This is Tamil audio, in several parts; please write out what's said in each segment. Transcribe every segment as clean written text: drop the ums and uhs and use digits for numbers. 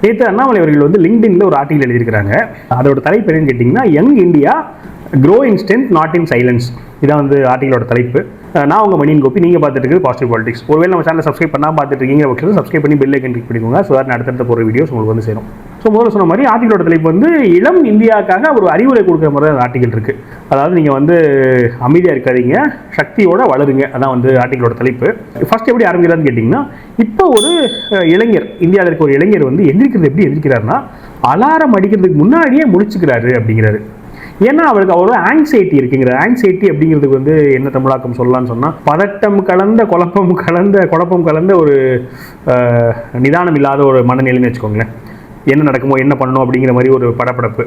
நேற்று அண்ணாமலை அவர்கள் வந்து லிங்க்டின்ல ஒரு ஆர்டிகல் எழுதியிருக்கிறாங்க. அதோட தலைப்பு என்னன்னு கேட்டிங்கன்னா, young India growing strength not in silence. இதான் வந்து ஆர்டிகளோட தலைப்பு. நான் உங்கள் மணியன் கோபி, நீங்கள் பார்த்துட்டு இருக்குது பாசிட்டிவ் பாலிடிக்ஸ். ஒருவேளை நம்ம சேனலை சப்ஸ்கிரைப் பண்ணால் பார்த்துட்டு இருக்கீங்க பட்சத்தில் சப்ஸ்கிரைப் பண்ணி பெல் ஐக்கன் கிளிக் பண்ணிக்கோங்க. ஸோ அடுத்தடுத்த போகிற வீடியோஸ் உங்களுக்கு வந்து சேரும். ஸோ முதல்ல சொன்ன மாதிரி ஆர்டிகளோட தலைப்பு வந்து இளம் இந்தியாவுக்காக ஒரு அறிவுரை கொடுக்குற மாதிரி அந்த ஆர்டிகல் இருக்குது. அதாவது நீங்கள் வந்து அமைதியாக இருக்காதீங்க, சக்தியோட வளருங்க. அதான் வந்து ஆர்டிகளோட தலைப்பு. ஃபர்ஸ்ட் எப்படி ஆரம்பிக்கிறான்னு கேட்டிங்கன்னா, இப்போ ஒரு இளைஞர், இந்தியாவில் இருக்க ஒரு இளைஞர் வந்து எந்திரிக்கிறது எப்படி எந்திரிக்கிறாருன்னா, அலாரம் அடிக்கிறதுக்கு முன்னாடியே முடிச்சுக்கிறாரு அப்படிங்கிறாரு. ஏன்னா அவருக்கு அவ்வளோ ஆங்ஸைட்டி இருக்குங்கிற. ஆங்ஸைட்டி அப்படிங்கிறதுக்கு வந்து என்ன தமிழாக்கம் சொல்லலாம்னு சொன்னால், பதட்டம் கலந்த குழப்பம் கலந்த ஒரு நிதானம் இல்லாத ஒரு மனநிலைன்னு வச்சுக்கோங்களேன். என்ன நடக்குமோ, என்ன பண்ணணும் அப்படிங்கிற மாதிரி ஒரு படப்படப்பு.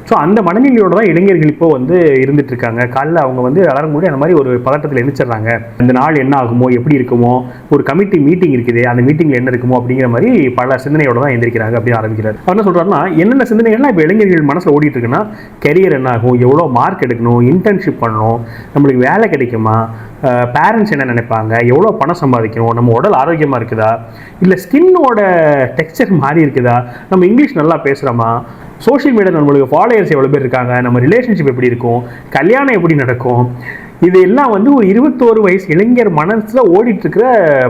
ஸோ அந்த மனநிலையோட தான் இளைஞர்கள் இப்போ வந்து இருந்துட்டு இருக்காங்க. காலைல அவங்க வந்து அலாரம் கூடி அந்த மாதிரி ஒரு பதட்டத்தில் எழுந்திரிச்சிடுறாங்க. இந்த நாள் என்ன ஆகுமோ, எப்படி இருக்குமோ, ஒரு கமிட்டி மீட்டிங் இருக்குது, அந்த மீட்டிங்கில் என்ன இருக்குமோ அப்படிங்கிற மாதிரி பல சிந்தனையோட தான் எந்திரிக்கிறாங்க அப்படின்னு ஆரம்பிக்கிறார். அவர் என்ன சொல்கிறாருன்னா, என்னென்ன சிந்தனைகள்லாம் இப்போ இளைஞர்கள் மனசில் ஓடிட்டு இருக்குன்னா, கெரியர் என்ன ஆகும், எவ்வளோ மார்க் எடுக்கணும், இன்டர்ன்ஷிப் பண்ணணும், நம்மளுக்கு வேலை கிடைக்குமா, பேரண்ட்ஸ் என்ன நினைப்பாங்க, எவ்வளோ பணம் சம்பாதிக்கணும், நம்ம உடல் ஆரோக்கியமாக இருக்குதா, இல்லை ஸ்கின்னோட டெக்ஸ்சர் மாறி இருக்குதா, நம்ம இங்கிலீஷ் நல்லா பேசுகிறோமா, சோஷியல் மீடியா நம்மளுக்கு ஃபாலோயர்ஸ் எவ்வளோ பேர் இருக்காங்க, நம்ம ரிலேஷன்ஷிப் எப்படி இருக்கும், கல்யாணம் எப்படி நடக்கும், இது எல்லாம் வந்து ஒரு 21 வயசு இளைஞர் மனசில் ஓடிட்டு இருக்கிற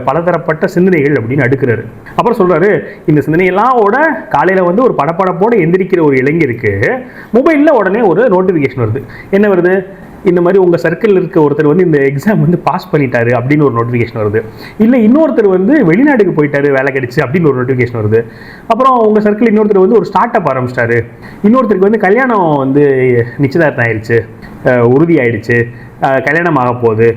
பலதரப்பட்ட சிந்தனைகள் அப்படின்னு அடுக்கிறாரு. அப்புறம் சொல்கிறாரு, இந்த சிந்தனையெல்லாமோட காலையில் வந்து ஒரு படப்படப்போடு எந்திரிக்கிற ஒரு இளைஞருக்கு மொபைலில் உடனே ஒரு நோட்டிஃபிகேஷன் வருது. என்ன வருது? இந்த மாதிரி உங்கள் சர்க்கிளில் இருக்க ஒருத்தர் வந்து இந்த எக்ஸாம் வந்து பாஸ் பண்ணிட்டாரு அப்படின்னு ஒரு நோட்டிஃபிகேஷன் வருது. இல்லை இன்னொருத்தர் வந்து வெளிநாட்டுக்கு போயிட்டாரு, வேலை கிடைச்சு அப்படின்னு ஒரு நோட்டிஃபிகேஷன் வருது. அப்புறம் உங்கள் சர்க்கிள் இன்னொருத்தர் வந்து ஒரு ஸ்டார்ட் அப் ஆரம்பிச்சிட்டாரு, இன்னொருத்தருக்கு வந்து கல்யாணம் வந்து நிச்சயதார்த்தம் ஆயிடுச்சு, உறுதி ஆயிடுச்சு, கல்யாணம் ஆக போகுது.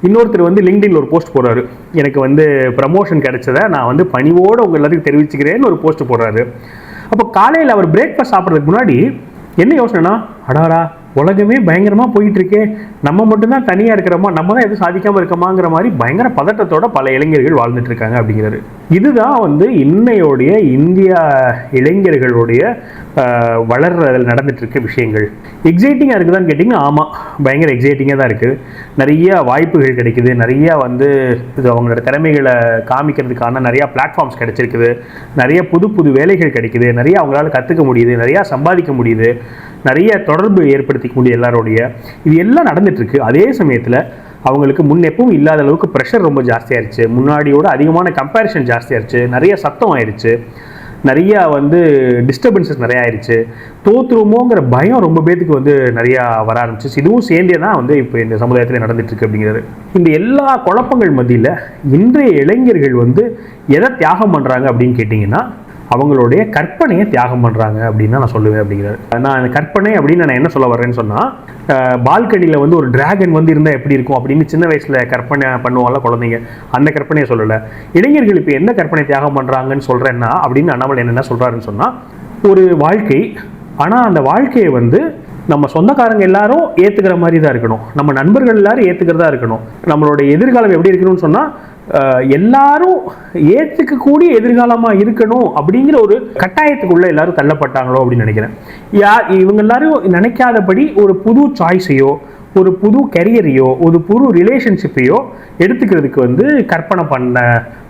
இன்னொருத்தர் வந்து லிங்க்டின்ல ஒரு போஸ்ட் போடுறாரு, எனக்கு வந்து ப்ரமோஷன் கிடைச்சதை நான் வந்து பணிவோடு உங்கள் எல்லாத்துக்கும் தெரிவிச்சுக்கிறேன்னு ஒரு போஸ்ட் போடுறாரு. அப்போ காலையில் அவர் பிரேக்ஃபாஸ்ட் சாப்பிட்றதுக்கு முன்னாடி என்ன யோசனைனா, அடாடா உலகமே பயங்கரமாக போயிட்டு இருக்கே, நம்ம மட்டும்தான் தனியாக இருக்கிறோமா, நம்ம தான் எதுவும் சாதிக்காமல் இருக்கோமாங்கிற மாதிரி பயங்கர பதட்டத்தோட பல இளைஞர்கள் வாழ்ந்துட்டு இருக்காங்க அப்படிங்கிறாரு. இதுதான் வந்து இன்னையோடைய இந்தியா இளைஞர்களுடைய வளர்றதில் நடந்துட்டு இருக்க விஷயங்கள். எக்ஸைட்டிங்காக இருக்குதான்னு கேட்டிங்கன்னா, ஆமாம், பயங்கர எக்ஸைட்டிங்காக தான் இருக்குது. நிறைய வாய்ப்புகள் கிடைக்குது, நிறையா வந்து இது அவங்களோட திறமைகளை காமிக்கிறதுக்கான நிறையா பிளாட்ஃபார்ம்ஸ் கிடைச்சிருக்குது, நிறைய புது புது வேலைகள் கிடைக்குது, நிறைய அவங்களால கற்றுக்க முடியுது, நிறையா சம்பாதிக்க முடியுது, நிறைய தொடர்பு ஏற்படுத்திக்க முடியும் எல்லாரோடைய. இது எல்லாம் நடந்துட்டுருக்கு. அதே சமயத்தில் அவங்களுக்கு முன் எப்பவும் இல்லாத அளவுக்கு ப்ரெஷர் ரொம்ப ஜாஸ்தியாகிடுச்சு, முன்னாடியோட அதிகமான கம்பேரிஷன் ஜாஸ்தியாகிடுச்சு, நிறைய சத்தம் ஆயிடுச்சு, நிறையா வந்து டிஸ்டர்பன்சஸ் நிறையா ஆயிடுச்சு, தோற்றுருமோங்கிற பயம் ரொம்ப பேத்துக்கு வந்து நிறையா வர ஆரம்பிச்சிச்சு. இதுவும் சேர்ந்தே தான் வந்து இப்போ இந்த சமுதாயத்தில் நடந்துட்டுருக்கு அப்படிங்கிறது. இந்த எல்லா குழப்பங்கள் மத்தியில் இன்றைய இளைஞர்கள் வந்து எதை தியாகம் பண்ணுறாங்க அப்படின்னு கேட்டிங்கன்னா, அவங்களுடைய கற்பனையை தியாகம் பண்ணுறாங்க அப்படின்னு தான் நான் சொல்லுவேன் அப்படிங்கிறாரு. நான் கற்பனை அப்படின்னு நான் என்ன சொல்ல வரேன்னு சொன்னால், பால்கனியில் வந்து ஒரு டிராகன் வந்து இருந்தால் எப்படி இருக்கும் அப்படின்னு சின்ன வயசில் கற்பனை பண்ணுவாங்கல்ல குழந்தைங்க, அந்த கற்பனையை சொல்லலை. இளைஞர்கள் இப்போ என்ன கற்பனை தியாகம் பண்ணுறாங்கன்னு சொல்கிறேன்னா அப்படின்னு அண்ணாமலை என்ன சொல்கிறாருன்னு சொன்னால், ஒரு வாழ்க்கை, ஆனால் அந்த வாழ்க்கையை வந்து நம்ம சொந்தக்காரங்க எல்லாரும் ஏற்றுக்கிற மாதிரி தான் இருக்கணும், நம்ம நண்பர்கள் எல்லாரும் ஏற்றுக்கிறதா இருக்கணும், நம்மளுடைய எதிர்காலம் எப்படி இருக்கணும்னு சொன்னால் எல்லாரும் ஏற்றுக்கக்கூடிய எதிர்காலமாக இருக்கணும் அப்படிங்கிற ஒரு கட்டாயத்துக்குள்ள எல்லாரும் தள்ளப்பட்டாங்களோ அப்படின்னு நினைக்கிறேன். இவங்க எல்லாரும் நினைக்காதபடி ஒரு புது சாய்ஸையோ, ஒரு புது கெரியரையோ, ஒரு புது ரிலேஷன்ஷிப்பையோ எடுத்துக்கிறதுக்கு வந்து கற்பனை பண்ண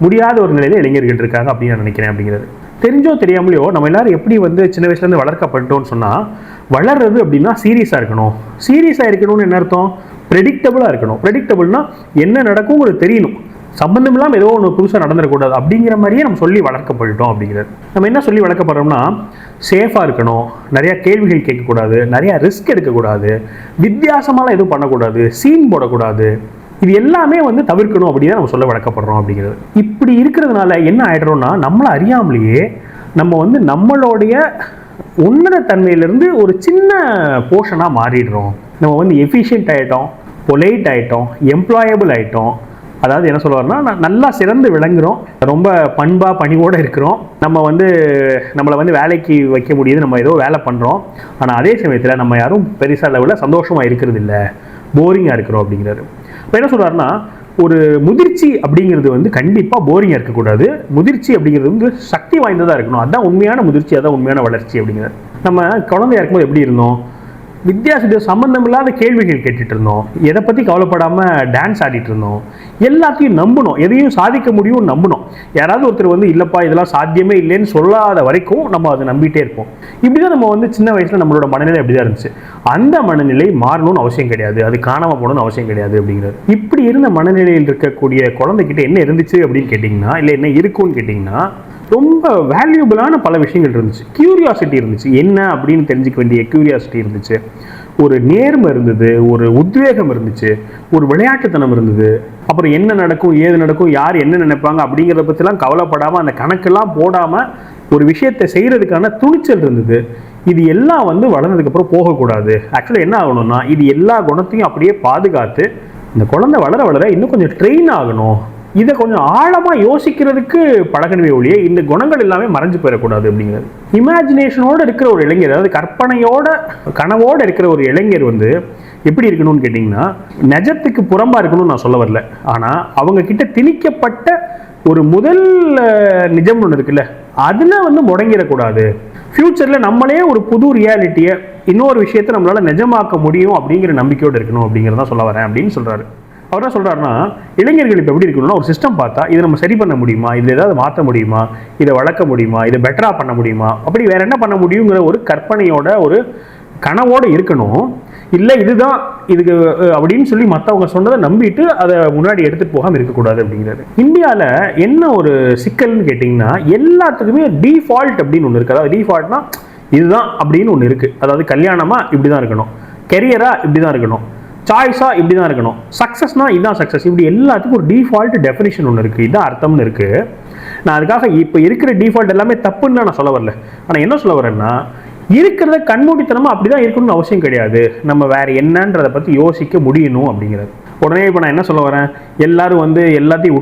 முடியாத ஒரு நிலையில இளைஞர்கள் இருக்காங்க அப்படின்னு நான் நினைக்கிறேன் அப்படிங்கிறது. தெரிஞ்சோ தெரியாமலையோ நம்ம எல்லாரும் எப்படி வந்து சின்ன வயசுலேருந்து வளர்க்கப்பட்டோம்னு சொன்னால், வளர்றது அப்படின்னா சீரியஸாக இருக்கணும். சீரியஸாக இருக்கணும்னு என்ன அர்த்தம்? ப்ரெடிக்டபுளாக இருக்கணும். ப்ரெடிக்டபுள்னா என்ன நடக்குங்கிறது தெரியணும், சம்பந்தம் இல்லாமல் ஏதோ ஒன்று புதுசாக நடந்துடக்கூடாது அப்படிங்கிற மாதிரியே நம்ம சொல்லி வளர்க்கப்பட்டோம் அப்படிங்கிறது. நம்ம என்ன சொல்லி வளர்க்கப்படுறோம்னா, சேஃபாக இருக்கணும், நிறையா கேள்விகள் கேட்கக்கூடாது, நிறையா ரிஸ்க் எடுக்கக்கூடாது, வித்தியாசமாலாம் எதுவும் பண்ணக்கூடாது, சீன் போடக்கூடாது, இது எல்லாமே வந்து தவிர்க்கணும் அப்படின்னு நம்ம சொல்ல வளர்க்கப்படுறோம் அப்படிங்கிறது. இப்படி இருக்கிறதுனால என்ன ஆகிடுறோம்னா, நம்மளை அறியாமலேயே நம்ம வந்து நம்மளுடைய உன்னத தன்மையிலேருந்து ஒரு சின்ன போர்ஷனாக மாறிடுறோம். நம்ம வந்து எஃபிஷியன்ட் ஆகிட்டோம், பொலைட் ஆகிட்டோம், எம்ப்ளாயபிள் ஆகிட்டோம். அதாவது என்ன சொல்லுவார்னா, நல்லா சிறந்து விளங்குறோம், ரொம்ப பண்பாக பணிவோடு இருக்கிறோம், நம்ம வந்து நம்மளை வந்து வேலைக்கு வைக்க முடியுது, நம்ம ஏதோ வேலை பண்ணுறோம், ஆனால் அதே சமயத்தில் நம்ம யாரும் பெருசாக லெவலில் சந்தோஷமாக இருக்கிறது இல்லை, போரிங்காக இருக்கிறோம் அப்படிங்கிறாரு. இப்போ என்ன சொல்கிறாருன்னா, ஒரு முதிர்ச்சி அப்படிங்கிறது வந்து கண்டிப்பாக போரிங்காக இருக்கக்கூடாது, முதிர்ச்சி அப்படிங்கிறது வந்து சக்தி வாய்ந்ததாக இருக்கணும், அதுதான் உண்மையான முதிர்ச்சி, அதுதான் உண்மையான வளர்ச்சி அப்படிங்கிறது. நம்ம குழந்தையா இருக்கும்போது எப்படி இருந்தோம்? வித்தியாச சம்பந்தம் இல்லாத கேள்விகள் கேட்டுட்டு இருந்தோம், எதை பற்றி கவலைப்படாமல் டான்ஸ் ஆடிட்டு இருந்தோம், எல்லாத்தையும் நம்பணும், எதையும் சாதிக்க முடியும் நம்பணும். யாராவது ஒருத்தர் வந்து இல்லைப்பா இதெல்லாம் சாத்தியமே இல்லைன்னு சொல்லாத வரைக்கும் நம்ம அதை நம்பிட்டே இருப்போம். இப்படிதான் நம்ம வந்து சின்ன வயசில் நம்மளோட மனநிலை அப்படிதான் இருந்துச்சு. அந்த மனநிலை மாறணும்னு அவசியம் கிடையாது, அது காணாமல் போகணும்னு அவசியம் கிடையாது அப்படிங்கிறது. இப்படி இருந்த மனநிலையில் இருக்கக்கூடிய குழந்தைகிட்ட என்ன இருந்துச்சு அப்படின்னு கேட்டிங்கன்னா, இல்லை என்ன இருக்கும்னு கேட்டிங்கன்னா, ரொம்ப வேல்யூபிளான பல விஷயங்கள் இருந்துச்சு. கியூரியாசிட்டி இருந்துச்சு, என்ன அப்படின்னு தெரிஞ்சுக்க வேண்டிய கியூரியாசிட்டி இருந்துச்சு, ஒரு நேர்மை இருந்தது, ஒரு உத்வேகம் இருந்துச்சு, ஒரு விளையாட்டுத்தனம் இருந்தது. அப்புறம் என்ன நடக்கும், ஏது நடக்கும், யார் என்ன நினைப்பாங்க அப்படிங்கிறத பற்றிலாம் கவலைப்படாமல், அந்த கணக்கெல்லாம் போடாமல் ஒரு விஷயத்தை செய்கிறதுக்கான துணிச்சல் இருந்தது. இது எல்லாம் வந்து வளர்ந்ததுக்கப்புறம் போகக்கூடாது. ஆக்சுவலாக என்ன ஆகணும்னா, இது எல்லா குணத்தையும் அப்படியே பாதுகாத்து இந்த குழந்தை வளர வளர இன்னும் கொஞ்சம் ட்ரெயின் ஆகணும், இதை கொஞ்சம் ஆழமாக யோசிக்கிறதுக்கு பழகனவே ஒழிய இந்த குணங்கள் எல்லாமே மறைஞ்சு போயிடக்கூடாது அப்படிங்கிறது. இமேஜினேஷனோடு இருக்கிற ஒரு இளைஞர், அதாவது கற்பனையோட கனவோடு இருக்கிற ஒரு இளைஞர் வந்து எப்படி இருக்கணும்னு கேட்டிங்கன்னா, நிஜத்துக்கு புறம்பாக இருக்கணும்னு நான் சொல்ல வரல, ஆனால் அவங்க கிட்ட திணிக்கப்பட்ட ஒரு முதல் நிஜம் ஒன்று இருக்குல்ல, அதில் வந்து முடங்கிடக்கூடாது. ஃப்யூச்சரில் நம்மளே ஒரு புது ரியாலிட்டியை, இன்னொரு விஷயத்தை நம்மளால் நிஜமாக்க முடியும் அப்படிங்கிற நம்பிக்கையோடு இருக்கணும் அப்படிங்கிறதான் சொல்ல வரேன் அப்படின்னு சொல்கிறாரு. அவர் என்ன சொல்கிறாருன்னா, இளைஞர்கள் இப்போ எப்படி இருக்கணும்னா, ஒரு சிஸ்டம் பார்த்தா இதை நம்ம சரி பண்ண முடியுமா, இதில் ஏதாவது மாற்ற முடியுமா, இதை வளர்க்க முடியுமா, இதை பெட்டராக பண்ண முடியுமா, அப்படி வேறு என்ன பண்ண முடியுங்கிற ஒரு கற்பனையோட ஒரு கனவோடு இருக்கணும். இல்லை இதுதான் இதுக்கு அப்படின்னு சொல்லி மற்றவங்க சொன்னதை நம்பிட்டு அதை முன்னாடி எடுத்துகிட்டு போகாமல் இருக்கக்கூடாது அப்படிங்கிறது. இந்தியாவில் என்ன ஒரு சிக்கல்னு கேட்டிங்கன்னா, எல்லாத்துக்குமே டிஃபால்ட் அப்படின்னு ஒன்று இருக்குது. அதாவது டிஃபால்ட்னா இதுதான் அப்படின்னு ஒன்று இருக்குது. அதாவது கல்யாணமாக இப்படி தான் இருக்கணும், கெரியராக இப்படி தான் இருக்கணும், சாய்ஸாக இப்படி தான் இருக்கணும், சக்ஸஸ்னா இதுதான் சக்ஸஸ், இப்படி எல்லாத்துக்கும் ஒரு டிஃபால்ட் டெஃபினிஷன் ஒன்று இருக்குது, இதுதான் அர்த்தம்னு இருக்குது. நான் அதுக்காக இப்போ இருக்கிற டிஃபால்ட் எல்லாமே தப்புன்னு நான் சொல்ல வரல. ஆனால் என்ன சொல்ல வரேன்னா, இருக்கிறத கண்மூடித்தனமாக அப்படி தான் இருக்கணும்னு அவசியம் கிடையாது, நம்ம வேறு என்னன்றதை பற்றி யோசிக்க முடியணும் அப்படிங்கிறது. உடனே இப்போ நான் என்ன சொல்ல வரேன், எல்லாரும் வந்து எல்லாத்தையும்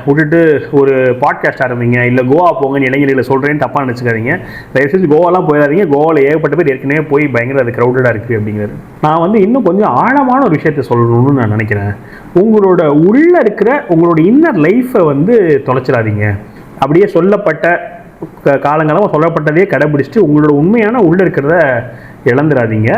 விட்டுட்டு ஒரு பாட்காஸ்ட் ஆரம்பிங்க, இல்லை கோவா போங்கன்னு இளைஞர்களை சொல்கிறேன்னு தப்பாக நினச்சிக்காதீங்க. தயவு செஞ்சு கோவாலாம் போயிடாதீங்க, கோவாவில் ஏகப்பட்ட பேர் ஏற்கனவே போய் பயங்கர அது க்ரௌடடாக இருக்குது அப்படிங்கிறது. நான் வந்து இன்னும் கொஞ்சம் ஆழமான ஒரு விஷயத்தை சொல்லணும்னு நான் நினைக்கிறேன். உங்களோட உள்ளே இருக்கிற உங்களோட இன்னர் லைஃப்பை வந்து தொலைச்சிடாதீங்க. அப்படியே சொல்லப்பட்ட காலங்காலமாக சொல்லப்பட்டதையே கடைபிடிச்சிட்டு உங்களோட உண்மையான உள்ளே இருக்கிறத இழந்துடாதீங்க.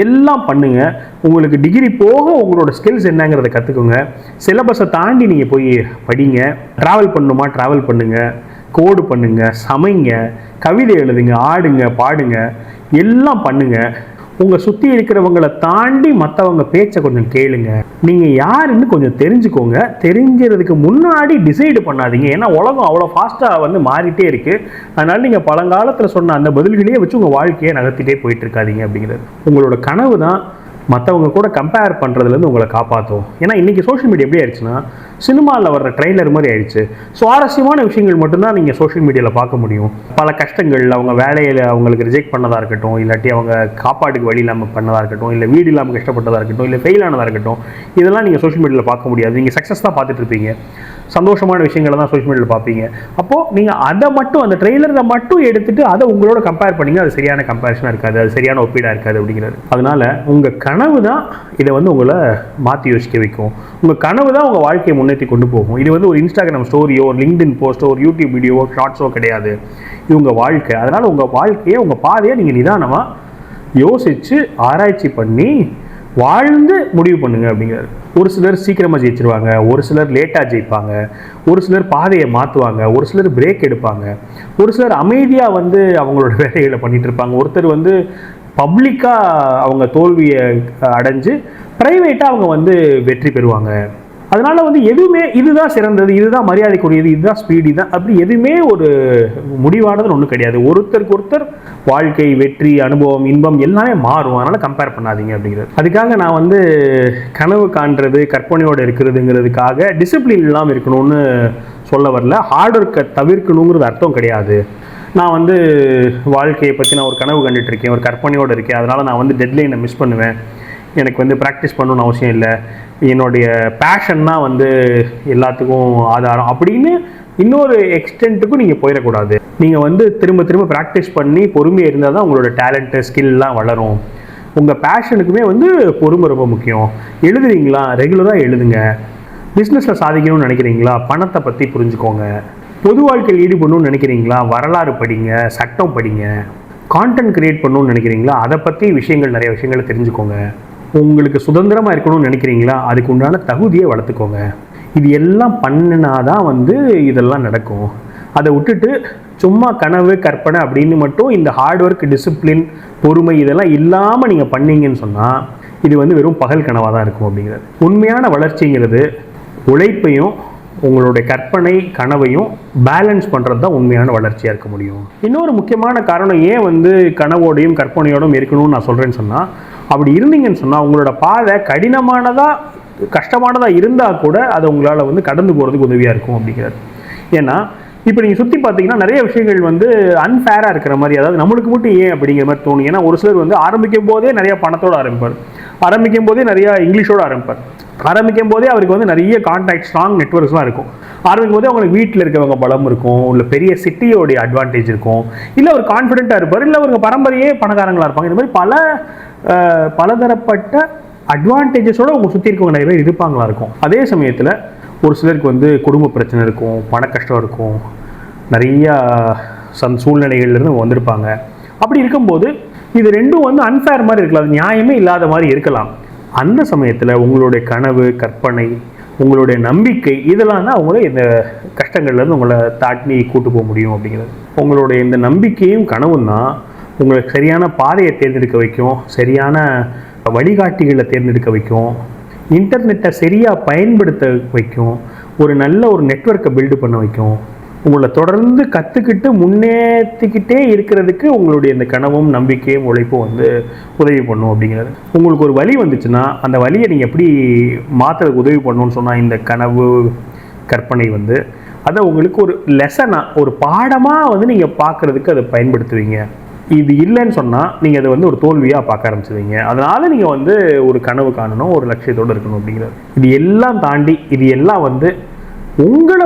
எல்லாம் பண்ணுங்க. உங்களுக்கு டிகிரி போக உங்களோட ஸ்கில்ஸ் என்னங்கிறத கற்றுக்குங்க. சிலபஸை தாண்டி நீங்கள் போய் படிங்க. ட்ராவல் பண்ணணுமா ட்ராவல் பண்ணுங்கள், கோடு பண்ணுங்கள், சமைங்க, கவிதை எழுதுங்க, ஆடுங்க, பாடுங்க, எல்லாம் பண்ணுங்கள். உங்கள் சுற்றி இருக்கிறவங்களை தாண்டி மற்றவங்க பேச்சை கொஞ்சம் கேளுங்க. நீங்கள் யாருன்னு கொஞ்சம் தெரிஞ்சுக்கோங்க. தெரிஞ்சுறதுக்கு முன்னாடி டிசைடு பண்ணாதீங்க. ஏன்னா உலகம் அவ்வளோ ஃபாஸ்ட்டாக வந்து மாறிட்டே இருக்குது. அதனால் நீங்கள் பழங்காலத்தில் சொன்ன அந்த பதில்களையே வச்சு உங்கள் வாழ்க்கையை நகர்த்திட்டே போயிட்டு இருக்காதீங்க அப்படிங்கிறது. உங்களோட கனவு தான் மற்றவங்க கூட கம்பேர் பண்ணுறதுலேருந்து உங்களை காப்பாற்றும். ஏன்னா இன்றைக்கி சோஷியல் மீடியா எப்படி ஆயிடுச்சுன்னா, சினிமாவில் வர்ற ட்ரெய்லர் மாதிரி ஆயிடுச்சு. சுவாரஸ்யமான விஷயங்கள் மட்டும்தான் நீங்கள் சோஷியல் மீடியாவில் பார்க்க முடியும். பல கஷ்டங்கள், அவங்க வேலையில் அவங்களுக்கு ரிஜெக்ட் பண்ணதாக இருக்கட்டும், இல்லாட்டி அவங்க காப்பாட்டுக்கு வழி இல்லாமல் பண்ணதாக இருக்கட்டும், இல்லை வீடு இல்லாமல் கஷ்டப்பட்டதாக இருக்கட்டும், இல்லை ஃபெயில் ஆனதாக இருக்கட்டும், இதெல்லாம் நீங்கள் சோஷியல் மீடியாவில் பார்க்க முடியாது. நீங்கள் சக்ஸஸ் தான் பார்த்துட்டு இருப்பீங்க, சந்தோஷமான விஷயங்களை தான் சோஷியல் மீடியாவில் பார்ப்பீங்க. அப்போது நீங்கள் அதை மட்டும், அந்த ட்ரெய்லரில் மட்டும் எடுத்துகிட்டு அதை உங்களோட கம்பேர் பண்ணிங்க, அது சரியான கம்பேரிஷனாக இருக்காது, அது சரியான ஒப்பீடாக இருக்காது அப்படிங்கிறது. அதனால் உங்கள் கனவு தான் இதை வந்து உங்களை மாற்றி யோசிக்க வைக்கும். உங்கள் கனவு தான் உங்கள் வாழ்க்கையை முன்னேற்றி கொண்டு போகும். இது வந்து ஒரு இன்ஸ்டாகிராம் ஸ்டோரியோ, ஒரு லிங்க்டின் போஸ்ட்டோ, ஒரு யூடியூப் வீடியோவோ, ஷார்ட்ஸோ கிடையாது. இது உங்கள் வாழ்க்கை. அதனால் உங்கள் வாழ்க்கையை, உங்கள் பாதையை நீங்கள் நிதானமாக யோசித்து ஆராய்ச்சி பண்ணி வாழ்ந்து முடிவு பண்ணுங்க அப்படிங்கிறாரு. ஒரு சிலர் சீக்கிரமாக ஜெயிச்சிருவாங்க, ஒரு சிலர் லேட்டாக ஜெயிப்பாங்க, ஒரு சிலர் பாதையை மாற்றுவாங்க, ஒரு சிலர் பிரேக் எடுப்பாங்க, ஒரு சிலர் அமைதியாக வந்து அவங்களோட வேலைகளை பண்ணிகிட்டு இருப்பாங்க, ஒருத்தர் வந்து பப்ளிக்காக அவங்க தோல்வியை அடைஞ்சு ப்ரைவேட்டாக அவங்க வந்து வெற்றி பெறுவாங்க. அதனால் வந்து எதுவுமே இதுதான் சிறந்தது, இதுதான் மரியாதைக்குரியது, இதுதான் ஸ்பீடு தான், அப்படி எதுவுமே ஒரு முடிவானதுன்னு ஒன்றும் கிடையாது. ஒருத்தருக்கு ஒருத்தர் வாழ்க்கை, வெற்றி, அனுபவம், இன்பம் எல்லாமே மாறும். அதனால் கம்பேர் பண்ணாதீங்க அப்படிங்கிறது. அதுக்காக நான் வந்து கனவு காண்றது, கற்பனையோடு இருக்கிறதுங்கிறதுக்காக டிசிப்ளின் இல்லாமல் இருக்கணும்னு சொல்ல வரல. ஹார்ட் ஒர்க்கை தவிர்க்கணுங்கிறது அர்த்தம் கிடையாது. நான் வந்து வாழ்க்கையை பற்றி நான் ஒரு கனவு கண்டுட்ருக்கேன், ஒரு கற்பனையோடு இருக்கேன், அதனால் நான் வந்து டெட்லைனை மிஸ் பண்ணுவேன், எனக்கு வந்து ப்ராக்டிஸ் பண்ணணும்னு அவசியம் இல்லை, என்னுடைய பேஷன்னா வந்து எல்லாத்துக்கும் ஆதாரம் அப்படின்னு இன்னொரு எக்ஸ்டென்ட்டுக்கும் நீங்கள் போயிடக்கூடாது. நீங்கள் வந்து திரும்ப திரும்ப ப்ராக்டிஸ் பண்ணி பொறுமையாக இருந்தால் தான் உங்களோட டேலண்ட்டு, ஸ்கில்லாம் வளரும். உங்கள் பேஷனுக்குமே வந்து பொறுமை ரொம்ப முக்கியம். எழுதுறீங்களா, ரெகுலராக எழுதுங்க. பிஸ்னஸில் சாதிக்கணும்னு நினைக்கிறீங்களா, பணத்தை பற்றி புரிஞ்சுக்கோங்க. பொது வாழ்க்கையில் ஈடுபடணும்னு நினைக்கிறீங்களா, வரலாறு படிங்க, சட்டம் படிங்க. கான்டென்ட் கிரியேட் பண்ணணும்னு நினைக்கிறீங்களா, அதை பற்றி நிறைய விஷயங்களை தெரிஞ்சுக்கோங்க. உங்களுக்கு சுதந்திரமாக இருக்கணும்னு நினைக்கிறீங்களா, அதுக்கு உண்டான தகுதியை வளர்த்துக்கோங்க. இது எல்லாம் பண்ணினாதான் இதெல்லாம் நடக்கும். அதை விட்டுட்டு சும்மா கனவு கற்பனை அப்படின்னு மட்டும் இந்த ஹார்ட் ஒர்க், டிசிப்ளின், பொறுமை இதெல்லாம் இல்லாமல் நீங்கள் பண்ணீங்கன்னு சொன்னால் இது வெறும் பகல் கனவாக தான் இருக்கும் அப்படிங்கிறது. உண்மையான வளர்ச்சிங்கிறது உழைப்பையும் உங்களுடைய கற்பனை கனவையும் பேலன்ஸ் பண்ணுறது தான் உண்மையான வளர்ச்சியாக இருக்க முடியும். இன்னொரு முக்கியமான காரணம் ஏன் கனவோடையும் கற்பனையோடும் இருக்கணும்னு நான் சொல்கிறேன்னு சொன்னால், அப்படி இருந்தீங்கன்னு சொன்னால் உங்களோட பாதை கடினமானதாக கஷ்டமானதாக இருந்தால் கூட அதை உங்களால் கடந்து போகிறதுக்கு உதவியாக இருக்கும் அப்படிங்கிறது. ஏன்னா இப்போ நீங்கள் சுற்றி பார்த்தீங்கன்னா நிறைய விஷயங்கள் அன்ஃபேராக இருக்கிற மாதிரி, அதாவது நம்மளுக்கு மட்டும் ஏன் அப்படிங்கிற மாதிரி தோணும். ஏன்னா ஒரு சிலர் ஆரம்பிக்கும் போதே நிறையா பணத்தோடு ஆரம்பிப்பார், ஆரம்பிக்கும் போதே நிறையா இங்கிலீஷோடு ஆரம்பிப்பார், ஆரம்பிக்கும் போதே அவருக்கு நிறைய கான்டாக்ட், ஸ்ட்ராங் நெட்வொர்க்ஸ்லாம் இருக்கும். ஆரம்பிக்கும் போதே அவங்களுக்கு வீட்டில் இருக்கவங்க பலம் இருக்கும், இல்லை பெரிய சிட்டியோடைய அட்வான்டேஜ் இருக்கும், இல்லை அவர் கான்ஃபிடென்ட்டாக இருப்பார், இல்லை அவருக்கு பரம்பரையே பணக்காரங்களாக இருப்பாங்க. இந்த மாதிரி பலதரப்பட்ட அட்வான்டேஜஸோடு அவங்க சுற்றி இருக்கவங்க நிறைய பேர் இருப்பாங்களா இருக்கும். அதே சமயத்தில் ஒரு சிலருக்கு குடும்ப பிரச்சனை இருக்கும், பண கஷ்டம் இருக்கும், நிறையா சூழ்நிலைகள்லேருந்து வந்திருப்பாங்க. அப்படி இருக்கும்போது இது ரெண்டும் அன்ஃபேர் மாதிரி இருக்கலாம், அது நியாயமே இல்லாத மாதிரி இருக்கலாம். அந்த சமயத்தில் உங்களுடைய கனவு, கற்பனை, உங்களுடைய நம்பிக்கை இதெல்லாம் தான் அவங்கள இந்த கஷ்டங்கள்லேருந்து உங்களை தாட்டி கூட்டு போக முடியும் அப்படிங்கிறது. உங்களுடைய இந்த நம்பிக்கையும் கனவும் தான் உங்களை சரியான பாதையை தேர்ந்தெடுக்க வைக்கும், சரியான வழிகாட்டிகளை தேர்ந்தெடுக்க வைக்கும், இன்டர்நெட்டை சரியாக பயன்படுத்த வைக்கும், ஒரு நல்ல ஒரு நெட்வொர்க்கை பில்டு பண்ண வைக்கும், உங்களை தொடர்ந்து கற்றுக்கிட்டு முன்னேற்றிக்கிட்டே இருக்கிறதுக்கு உங்களுடைய இந்த கனவும் நம்பிக்கையும் உழைப்பும் உதவி பண்ணும் அப்படிங்கிறது. உங்களுக்கு ஒரு வழி வந்துச்சுன்னா அந்த வழியை நீங்கள் எப்படி மாற்றுறதுக்கு உதவி பண்ணணும்னு சொன்னால் இந்த கனவு கற்பனை அதை உங்களுக்கு ஒரு லெசனாக, ஒரு பாடமாக நீங்கள் பார்க்குறதுக்கு அதை பயன்படுத்துவீங்க. இது இல்லைன்னு சொன்னால் நீங்கள் அதை ஒரு தோல்வியாக பார்க்க ஆரம்பிச்சுவீங்க. அதனால் நீங்கள் ஒரு கனவு காணணும், ஒரு லட்சியத்தோடு இருக்கணும் அப்படிங்கிறது. இது எல்லாம் தாண்டி இது எல்லாம்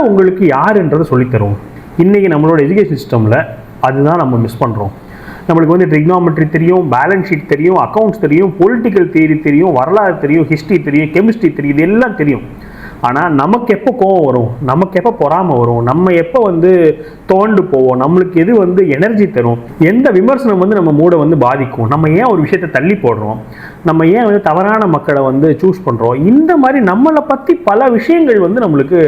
உங்களுக்கு யாருன்றதை சொல்லித்தரும். இன்றைக்கி நம்மளோட எஜுகேஷன் சிஸ்டமில் அதுதான் நம்ம மிஸ் பண்ணுறோம். நம்மளுக்கு ட்ரிக்னாமெட்ரி தெரியும், பேலன்ஸ் ஷீட் தெரியும், அக்கௌண்ட்ஸ் தெரியும், பொலிட்டிக்கல் தியரி தெரியும், வரலாறு தெரியும், ஹிஸ்ட்ரி தெரியும், கெமிஸ்ட்ரி தெரியும், இது எல்லாம் தெரியும். ஆனால் நமக்கு எப்போ கோவம் வரும், நமக்கு எப்போ பொறாமை வரும், நம்ம எப்போ தோண்டு போவோம், நம்மளுக்கு எது எனர்ஜி தரும், எந்த விமர்சனம் நம்ம மூடை பாதிக்கும், நம்ம ஏன் ஒரு விஷயத்தை தள்ளி போடுறோம், நம்ம ஏன் தவறான மக்களை சூஸ் பண்ணுறோம், இந்த மாதிரி நம்மளை பற்றி பல விஷயங்கள் நம்மளுக்கு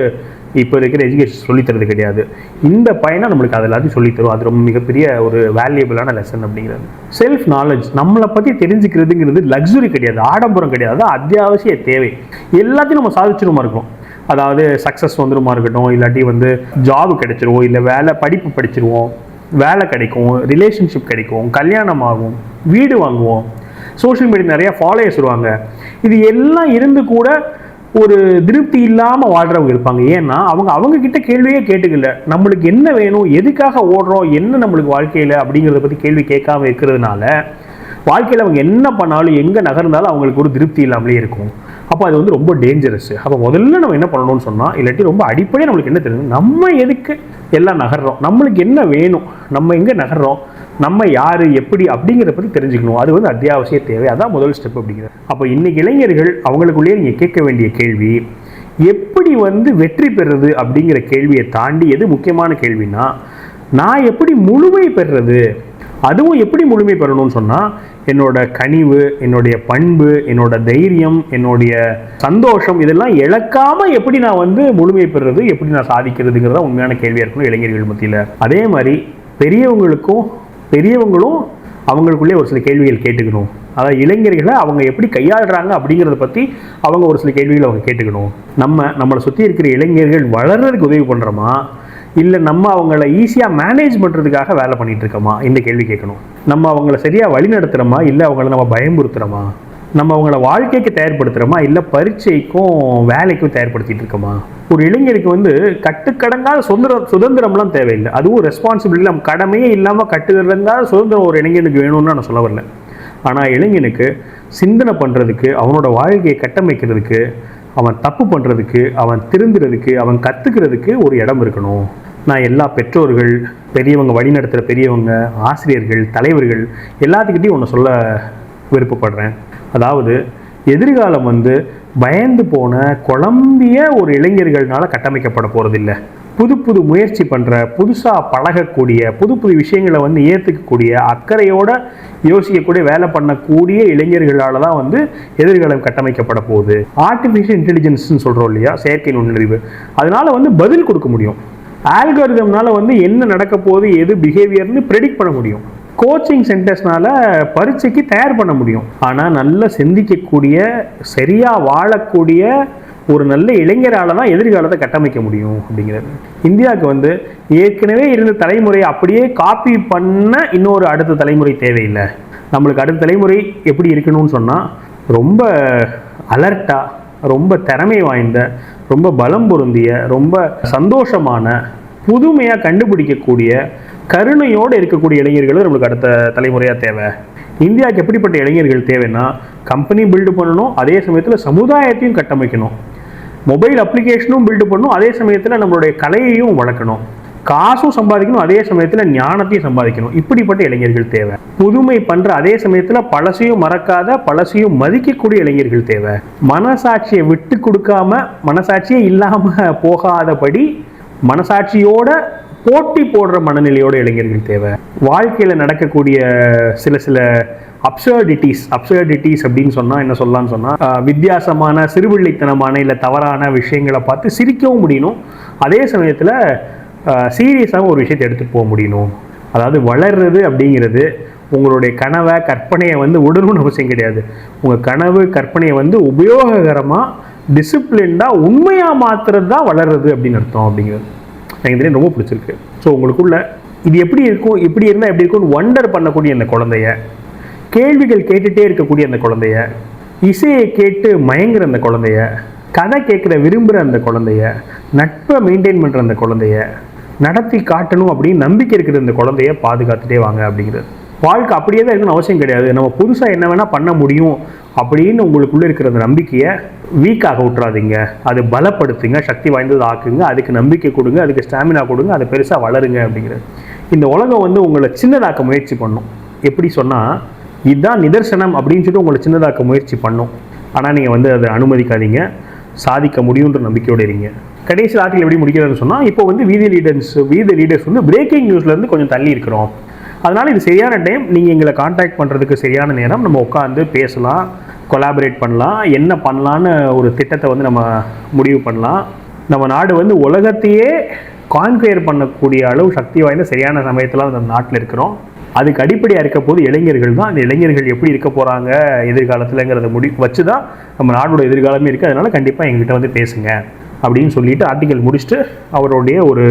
இப்போ இருக்கிற எஜுகேஷன் சொல்லித்தரது கிடையாது. இந்த பயணம் நம்மளுக்கு அது எல்லாத்தையும் சொல்லித்தரும். அது ரொம்ப மிகப்பெரிய ஒரு வேல்யூபிளான லெசன் அப்படிங்கிறது. செல்ஃப் நாலேஜ், நம்மளை பற்றி தெரிஞ்சுக்கிறதுங்கிறது லக்ஸுரி கிடையாது, ஆடம்பரம் கிடையாது, அது அத்தியாவசிய தேவை. எல்லாத்தையும் நம்ம சாதிச்சிருமா இருக்கும். அதாவது சக்ஸஸ் வந்துருமா இருக்கட்டும், இல்லாட்டி ஜாபு கிடைச்சிருவோம், இல்லை படிப்பு படிச்சிருவோம், வேலை கிடைக்கும், ரிலேஷன்ஷிப் கிடைக்கும், கல்யாணம் ஆகும், வீடு வாங்குவோம், சோஷியல் மீடியா நிறையா ஃபாலோயர்ஸ் வருவாங்க. இது எல்லாம் இருந்து கூட ஒரு திருப்தி இல்லாமல் வாழ்கிறவங்க இருப்பாங்க. ஏன்னா அவங்க கிட்ட கேள்வியே கேட்டுக்கல, நம்மளுக்கு என்ன வேணும், எதுக்காக ஓடுறோம், என்ன நம்மளுக்கு வாழ்க்கையில் அப்படிங்கிறத பற்றி கேள்வி கேட்காம இருக்கிறதுனால வாழ்க்கையில் அவங்க என்ன பண்ணாலும் எங்கே நகர்ந்தாலும் அவங்களுக்கு ஒரு திருப்தி இல்லாமலே இருக்கும். அப்போ அது ரொம்ப டேஞ்சரஸ். அப்போ முதல்ல நம்ம என்ன பண்ணணும்னு சொன்னால், இல்லாட்டி ரொம்ப அடிப்படையாக நம்மளுக்கு என்ன தெரியும், நம்ம எதுக்கு எல்லாம் நகர்றோம், நம்மளுக்கு என்ன வேணும், நம்ம எங்கே நகர்றோம், நம்ம யார் எப்படி அப்படிங்கிறத பற்றி தெரிஞ்சுக்கணும். அது அத்தியாவசிய தேவை. அதான் முதல் ஸ்டெப் அப்படிங்கிறது. அப்போ இன்றைக்கி இளைஞர்கள் அவங்களுக்குள்ளேயே நீங்கள் கேட்க வேண்டிய கேள்வி, எப்படி வெற்றி பெறுறது அப்படிங்கிற கேள்வியை தாண்டி எது முக்கியமான கேள்வினா, நான் எப்படி முழுமை பெறுறது, அதுவும் எப்படி முழுமை பெறணும்னு சொன்னால் என்னோட கனிவு, என்னுடைய பண்பு, என்னோட தைரியம், என்னுடைய சந்தோஷம் இதெல்லாம் இழக்காமல் எப்படி நான் முழுமை பெறுறது, எப்படி நான் சாதிக்கிறதுங்கிறத உண்மையான கேள்வியாக இருக்கணும் இளைஞர்கள் மத்தியில். அதே மாதிரி பெரியவங்களும் அவங்களுக்குள்ளே ஒரு சில கேள்விகள் கேட்டுக்கணும். அதாவது இளைஞர்களை அவங்க எப்படி கையாளுறாங்க அப்படிங்கிறத பற்றி அவங்க ஒரு சில கேள்விகளை அவங்க கேட்டுக்கணும். நம்மளை சுற்றி இருக்கிற இளைஞர்கள் வளர்றதுக்கு உதவி பண்ணுறோமா, இல்லை நம்ம அவங்கள ஈஸியாக மேனேஜ் பண்ணுறதுக்காக வேலை பண்ணிகிட்டு இருக்கோமா, இந்த கேள்வி கேட்கணும். நம்ம அவங்கள சரியாக வழி நடத்துகிறோமா, இல்லை அவங்கள நம்ம பயமுறுத்துகிறோமா, நம்ம அவங்கள வாழ்க்கைக்கு தயார்படுத்துகிறோமா, இல்லை பரீட்சைக்கும் வேலைக்கும் தயார்படுத்திட்டு இருக்கோமா. ஒரு இளைஞருக்கு கட்டுக்கடங்காத சுதந்திரம்லாம் தேவையில்லை, அதுவும் ரெஸ்பான்சிபிலிட்டி, நம்ம கடமையே இல்லாமல் கட்டுக்கடங்காத சுதந்திரம் ஒரு இளைஞனுக்கு வேணும்னு நான் சொல்ல வரல. ஆனால் இளைஞனுக்கு சிந்தனை பண்ணுறதுக்கு, அவனோட வாழ்க்கையை கட்டமைக்கிறதுக்கு, அவன் தப்பு பண்ணுறதுக்கு, அவன் திருந்துறதுக்கு, அவன் கற்றுக்கிறதுக்கு ஒரு இடம் இருக்கணும். நான் எல்லா பெற்றோர்கள், பெரியவங்க, வழிநடத்துகிற பெரியவங்க, ஆசிரியர்கள், தலைவர்கள் எல்லாத்துக்கிட்டையும் ஒன்று சொல்ல விருப்பப்படுறேன். அதாவது எதிர்காலம் பயந்து போன குழம்பிய ஒரு இளைஞர்களால் கட்டமைக்கப்பட போகிறதில்லை. புது புது முயற்சி பண்ணுற, புதுசாக பழகக்கூடிய, புது புது விஷயங்களை வந்து ஏற்றுக்கக்கூடிய, அக்கறையோடு யோசிக்கக்கூடிய, வேலை பண்ணக்கூடிய இளைஞர்களால் தான் வந்து எதிர்காலம் கட்டமைக்கப்பட போகுது. ஆர்டிஃபிஷியல் இன்டெலிஜென்ஸ்னு சொல்கிறோம் இல்லையா, செயற்கை நுண்ணறிவு, அதனால வந்து பதில் கொடுக்க முடியும். ஆல்காரிதம்னால வந்து என்ன நடக்க போகுது, எது பிஹேவியர்னு ப்ரெடிக்ட் பண்ண முடியும். கோச்சிங் சென்டர்ஸ்னால பரீட்சைக்கு தயார் பண்ண முடியும். ஆனால் நல்லா சிந்திக்கக்கூடிய, சரியாக வாழக்கூடிய ஒரு நல்ல இளைஞரால் தான் எதிர்காலத்தை கட்டமைக்க முடியும் அப்படிங்கிறது. இந்தியாவுக்கு வந்து ஏற்கனவே இருந்த தலைமுறையை அப்படியே காப்பி பண்ண இன்னொரு அடுத்த தலைமுறை தேவையில்லை. நம்மளுக்கு அடுத்த தலைமுறை எப்படி இருக்கணும்னு சொன்னால், ரொம்ப அலர்ட்டாக, ரொம்ப திறமை வாய்ந்த, ரொம்ப பலம் பொருந்திய, ரொம்ப சந்தோஷமான, புதுமையாக கண்டுபிடிக்கக்கூடிய, கருணையோடு இருக்கக்கூடிய இளைஞர்களும் நம்மளுக்கு அடுத்த தலைமுறையாக தேவை. இந்தியாவுக்கு எப்படிப்பட்ட இளைஞர்கள் தேவைன்னா, கம்பெனி பில்டு பண்ணணும், அதே சமயத்தில் சமுதாயத்தையும் கட்டமைக்கணும், மொபைல் அப்ளிகேஷனும் பில்டு பண்ணணும், அதே சமயத்தில் நம்மளுடைய கலையையும் வளர்க்கணும், காசும் சம்பாதிக்கணும், அதே சமயத்தில் ஞானத்தையும் சம்பாதிக்கணும். இப்படிப்பட்ட இளைஞர்கள் தேவை. புதுமை பண்ணுற அதே சமயத்தில் பழசையும் மறக்காத, பழசையும் மதிக்கக்கூடிய இளைஞர்கள் தேவை. மனசாட்சியை விட்டு கொடுக்காம, மனசாட்சியே இல்லாமல் போகாதபடி மனசாட்சியோட போட்டி போடுற மனநிலையோட இளைஞர்கள் தேவை. வாழ்க்கையில் நடக்கக்கூடிய சில அப்சர்டிட்டிஸ் அப்படின்னு சொன்னால் என்ன சொல்லலாம்னு சொன்னால், வித்தியாசமான, சிறுபிள்ளைத்தனமான, இல்லை தவறான விஷயங்களை பார்த்து சிரிக்கவும் முடியணும், அதே சமயத்தில் சீரியஸாக ஒரு விஷயத்தை எடுத்துகிட்டு போக முடியணும். அதாவது வளர்றது அப்படிங்கிறது உங்களுடைய கனவை, கற்பனையை வந்து விடணும்னு அவசியம் கிடையாது. உங்கள் கனவு, கற்பனையை வந்து உபயோககரமாக, டிசிப்ளின்டாக, உண்மையாக மாற்றுறது தான் வளர்றது அப்படின்னு அர்த்தம். அப்படிங்கிறது எனக்கு தெரியும், ரொம்ப பிடிச்சிருக்கு. ஸோ உங்களுக்குள்ள இது எப்படி இருக்கும், இப்படி இருந்தால் எப்படி இருக்கும்னு வண்டர் பண்ணக்கூடிய அந்த குழந்தைய, கேள்விகள் கேட்டுகிட்டே இருக்கக்கூடிய அந்த குழந்தைய, இசையை கேட்டு மயங்குற அந்த குழந்தைய, கதை கேட்குற விரும்புகிற அந்த குழந்தைய, நட்பை மெயின்டைன் பண்ணுற அந்த குழந்தைய, நடத்தி காட்டணும் அப்படின்னு நம்பிக்கை இருக்கிற அந்த குழந்தைய பாதுகாத்துட்டே வாங்க. அப்படிங்கிறது வாழ்க்கை அப்படியே தான் இருக்கணும்னு அவசியம் கிடையாது. நம்ம புதுசாக என்ன வேணால் பண்ண முடியும் அப்படின்னு உங்களுக்குள்ளே இருக்கிற அந்த நம்பிக்கையை வீக்காக விட்டுறாதீங்க. அது பலப்படுத்துங்க, சக்தி வாய்ந்தது ஆக்குங்க, அதுக்கு நம்பிக்கை கொடுங்க, அதுக்கு ஸ்டாமினா கொடுங்க, அதை பெருசாக வளருங்க. அப்படிங்கிறது இந்த உலகம் வந்து உங்களை சின்னதாக்க முயற்சி பண்ணும். எப்படி சொன்னால், இதுதான் நிதர்சனம் அப்படின்னு சொல்லிட்டு உங்களை சின்னதாக்க முயற்சி பண்ணும். ஆனால் நீங்கள் வந்து அதை அனுமதிக்காதீங்க. சாதிக்க முடியுன்ற நம்பிக்கையோடு இருங்க. கடைசி ஆர்டிகல் எப்படி முடிக்கிறதுன்னு சொன்னால், இப்போ வந்து வீதி லீடர்ஸ் வந்து பிரேக்கிங் நியூஸ்லேருந்து கொஞ்சம் தள்ளி இருக்கிறோம். அதனால் இது சரியான டைம். நீங்கள் எங்களை காண்டாக்ட் பண்ணுறதுக்கு சரியான நேரம். நம்ம உட்காந்து பேசலாம், கொலாபரேட் பண்ணலாம், என்ன பண்ணலான்னு ஒரு திட்டத்தை வந்து நம்ம முடிவு பண்ணலாம். நம்ம நாடு வந்து உலகத்தையே கான்குயர் பண்ணக்கூடிய அளவு சக்தி வாய்ந்த சரியான சமயத்தில் அந்த நாட்டில் இருக்கிறோம். அதுக்கு அடிப்படையாக இருக்க போது இளைஞர்கள் தான். அந்த இளைஞர்கள் எப்படி இருக்க போகிறாங்க எதிர்காலத்தில்ங்கிறத வச்சு தான் நம்ம நாடோட எதிர்காலமே இருக்குது. அதனால் கண்டிப்பாக எங்ககிட்ட வந்து பேசுங்க அப்படின்னு சொல்லிட்டு ஆர்டிக்கல் முடிச்சுட்டு அவருடைய ஒரு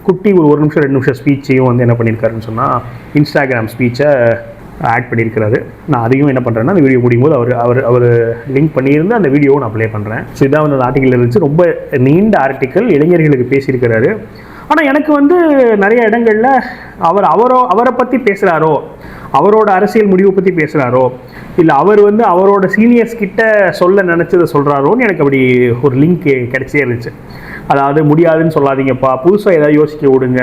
குட்டி ஒரு நிமிஷம் 2 நிமிஷம் ஸ்பீச்சையும் வந்து என்ன பண்ணியிருக்காருன்னு சொன்னால், இன்ஸ்டாகிராம் ஸ்பீச்சை ஆட் பண்ணியிருக்கிறாரு. நான் அதையும் என்ன பண்ணுறேன்னா, அந்த வீடியோ முடியும்போது அவர் லிங்க் பண்ணியிருந்து அந்த வீடியோவை நான் ப்ளே பண்ணுறேன். ஸோ இதான் வந்து அந்த ஆர்டிக்கல் இருந்துச்சு. ரொம்ப நீண்ட ஆர்டிக்கல், இளைஞர்களுக்கு பேசியிருக்கிறாரு. ஆனால் எனக்கு வந்து நிறைய இடங்களில் அவரை பற்றி பேசுகிறாரோ, அவரோட அரசியல் முடிவை பற்றி பேசுகிறாரோ, இல்லை அவர் வந்து அவரோட சீனியர்ஸ் கிட்ட சொல்ல நினச்சதை சொல்கிறாரோன்னு எனக்கு அப்படி ஒரு லிங்க் கிடைச்சே இருந்துச்சு. அதாவது முடியாதுன்னு சொல்லாதீங்கப்பா, புதுசாக ஏதாவது யோசிக்க விடுங்க,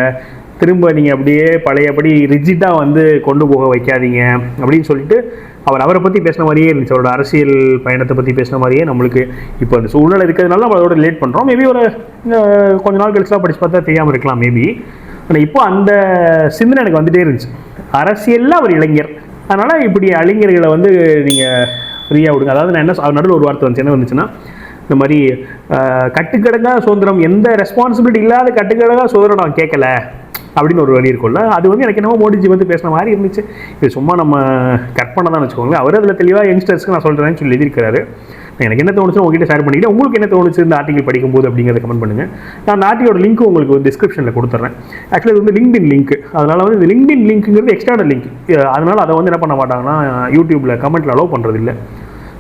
திரும்ப நீங்கள் அப்படியே பழையபடி ரிஜிட்டாக வந்து கொண்டு போக வைக்காதீங்க அப்படின்னு சொல்லிட்டு அவரை பற்றி பேசின மாதிரியே இருந்துச்சு. அவரோட அரசியல் பயணத்தை பற்றி பேசின மாதிரியே நம்மளுக்கு இப்போ அந்த சூழ்நிலை இருக்கிறதுனால நம்ம அதோட ரிலேட் பண்ணுறோம். மேபி ஒரு கொஞ்ச நாள் கழிச்சுலாம் படித்து பார்த்தா தெரியாமல் இருக்கலாம் மேபி. ஆனால் இப்போ அந்த சிந்தனை எனக்கு வந்துகிட்டே இருந்துச்சு. அரசியலில் அவர் இளைஞர், அதனால் இப்படி இளைஞர்களை வந்து நீங்கள் ஃப்ரீயாக விடுங்க. அதாவது நான் என்ன நடுவில் ஒரு வார்த்தை வந்துச்சு, என்ன வந்துச்சுன்னா, இந்த மாதிரி கட்டுக்கடங்காக சுதந்திரம், எந்த ரெஸ்பான்சிபிலிட்டி இல்லாத கட்டுக்கடங்காக சுதந்திரம் நான் கேட்கல அப்படின்னு ஒரு வழி இருக்கும்ல. அது வந்து எனக்கு என்னமோ மோடிஜி வந்து பேசின மாதிரி இருந்துச்சு. இது சும்மா நம்ம கற்பனை தான் வச்சுக்கோங்களேன். அவர் அதில் தெளிவாக யங்ஸ்டர்ஸ்க்கு நான் சொல்கிறேன்னு சொல்லி எழுதியிருக்காரு. எனக்கு என்ன தோணுச்சு உங்ககிட்ட ஷேர் பண்ணிக்கிட்டு, உங்களுக்கு என்ன தோணுச்சு இந்த ஆர்டிகல் படிக்கும்போது அப்படிங்கிறத கமெண்ட் பண்ணுங்கள். நான் அந்த ஆர்டிகளோட லிங்க் உங்களுக்கு டிஸ்கிரிப்ஷனில் கொடுத்துட்றேன். ஆக்சுவலி இது வந்து லிங்க்டின் லிங்க், அதனால் வந்து இந்த லிங்க்டின் லிங்க்குங்கிறது எக்ஸ்டர்னல் லிங்க். அதனால் அதை வந்து என்ன பண்ண மாட்டாங்கன்னா யூடியூப்பில் கமெண்ட்டில் அலோவ் பண்ணுறதில்லை.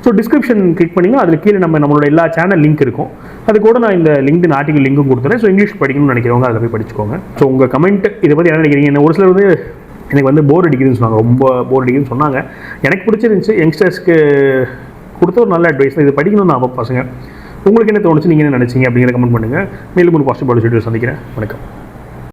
ஸோ டிஸ்கிரிப்ஷன் கிளிக் பண்ணிங்கன்னா அதில் கீழே நம்மளோட எல்லா சேனல் லிங்க் இருக்கும். அது கூட நான் இந்த லிங்க்டின் ஆர்டிகல் லிங்க்கும் கொடுத்துறேன். ஸோ இங்கிலீஷ் படிக்கணும்னு நினைக்கிறவங்க அதில் போய் படிச்சுக்கோங்க. ஸோ உங்கள் கமெண்ட் இதை பற்றி என்ன நினைக்கிறீங்க? என்ன ஒரு சிலர் வந்து எனக்கு வந்து போர் அடிக்குதுன்னு சொன்னாங்க, ரொம்ப போர் அடிக்குதுன்னு சொன்னாங்க. எனக்கு பிடிச்சிருந்துச்சு, யங்ஸ்டர்ஸ்க்கு கொடுத்த ஒரு நல்ல அட்வைஸ். இது படிக்கணும்னு நான் பசங்க. உங்களுக்கு என்ன தோணுச்சு, நீங்கள் என்ன நினச்சிங்க அப்படிங்கிற கமெண்ட் பண்ணுங்கள். மேலும் ஒரு பாசிட்டிவ் வீடியோ சந்திக்கிறேன். வணக்கம்.